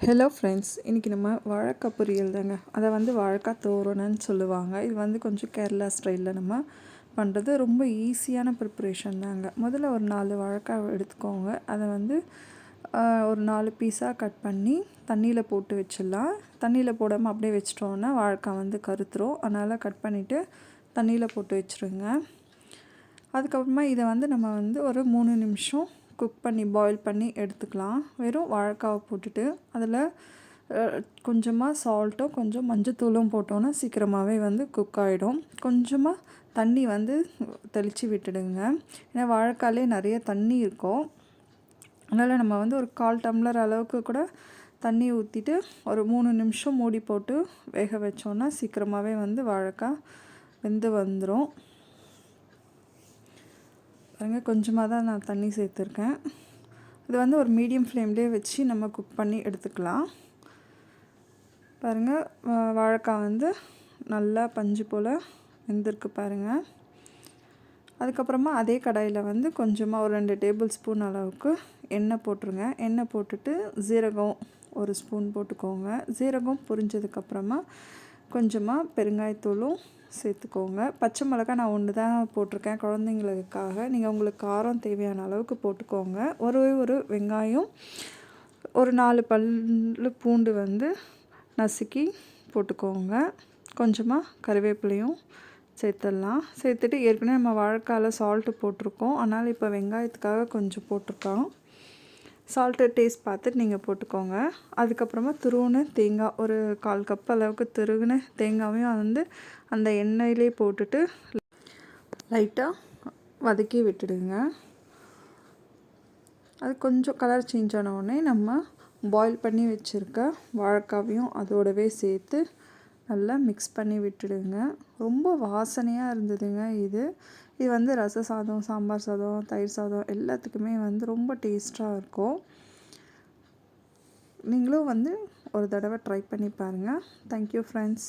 Hello friends, இன்றைக்கி நம்ம வாழைக்காய் பொரியல் தாங்க. அதை வாழைக்காய் தோரணன்னு சொல்லுவாங்க. இது கொஞ்சம் கேரளா ஸ்டைலில் நம்ம பண்ணுறது ரொம்ப ஈஸியான ப்ரிப்ரேஷன் தாங்க. முதல்ல ஒரு 4 வாழைக்காய் எடுத்துக்கோங்க. அதை ஒரு 4 பீஸாக கட் பண்ணி தண்ணியில் போட்டு வச்சிடலாம். தண்ணியில் போடாமல் அப்படியே வச்சிட்டோன்னா வாழைக்காய் கருத்துரும். அதனால் கட் பண்ணிவிட்டு தண்ணியில் போட்டு வச்சுருங்க. அதுக்கப்புறமா இதை நம்ம ஒரு 3 நிமிஷம் குக் பண்ணி பாயில் பண்ணி எடுத்துக்கலாம். வெறும் வாழைக்காவை போட்டுட்டு அதில் கொஞ்சமாக சால்ட்டும் கொஞ்சம் மஞ்சத்தூளும் போட்டோன்னா சீக்கிரமாகவே குக் ஆகிடும். கொஞ்சமாக தண்ணி தெளித்து விட்டுடுங்க. ஏன்னா வாழைக்காயிலே நிறைய தண்ணி இருக்கும். அதனால் நம்ம ஒரு 1/4 டம்ளர் அளவுக்கு கூட தண்ணி ஊற்றிட்டு ஒரு 3 நிமிஷம் மூடி போட்டு வேக வச்சோன்னா சீக்கிரமாகவே வாழைக்காய் வெந்து வந்துடும். பாருங்கள், கொஞ்சமாக தான் நான் தண்ணி சேர்த்துருக்கேன். இது ஒரு மீடியம் ஃப்ளேம்லேயே வச்சு நம்ம குக் பண்ணி எடுத்துக்கலாம். பாருங்கள், வாழைக்காய் நல்லா பஞ்சு போல் வெந்திருக்கு பாருங்கள். அதுக்கப்புறமா அதே கடாயில் கொஞ்சமாக ஒரு 2 டேபிள் ஸ்பூன் அளவுக்கு எண்ணெய் போட்டுருங்க. எண்ணெய் போட்டுட்டு ஜீரகம் 1 ஸ்பூன் போட்டுக்கோங்க. ஜீரகம் பொரிஞ்சதுக்கப்புறமா கொஞ்சமாக பெருங்காயத்தூளும் சேர்த்துக்கோங்க. பச்சை மிளகாய் நான் 1 தான் போட்டிருக்கேன் குழந்தைங்களுக்காக. நீங்கள் உங்களுக்கு காரம் தேவையான அளவுக்கு போட்டுக்கோங்க. ஒரு வெங்காயம், ஒரு 4 பல்லு பூண்டு நசுக்கி போட்டுக்கோங்க. கொஞ்சமாக கறிவேப்பிலையும் சேர்த்துடலாம். சேர்த்துட்டு ஏற்கனவே நம்ம வாழைக்காயில் சால்ட்டு போட்டிருக்கோம். அதனால் இப்போ வெங்காயத்துக்காக கொஞ்சம் போட்டிருக்கோம். சால்ட்டு டேஸ்ட் பார்த்துட்டு நீங்கள் போட்டுக்கோங்க. அதுக்கப்புறமா துருவின தேங்காய் ஒரு 1/4 கப் அளவுக்கு துருவின தேங்காயும் அந்த எண்ணெயிலே போட்டுட்டு லைட்டாக வதக்கி விட்டுடுங்க. அது கொஞ்சம் கலர் சேஞ்ச் ஆன உடனே நம்ம பாயில் பண்ணி வச்சுருக்க வாழைக்காவையும் அதோடவே சேர்த்து நல்லா மிக்ஸ் பண்ணி விட்டுடுங்க. ரொம்ப வாசனையாக இருந்ததுங்க இது. இது ரச சாதம், சாம்பார் சாதம், தயிர் சாதம் எல்லாத்துக்குமே ரொம்ப டேஸ்ட்டாக இருக்கும். நீங்களும் ஒரு தடவை ட்ரை பண்ணி பாருங்கள். Thank you friends.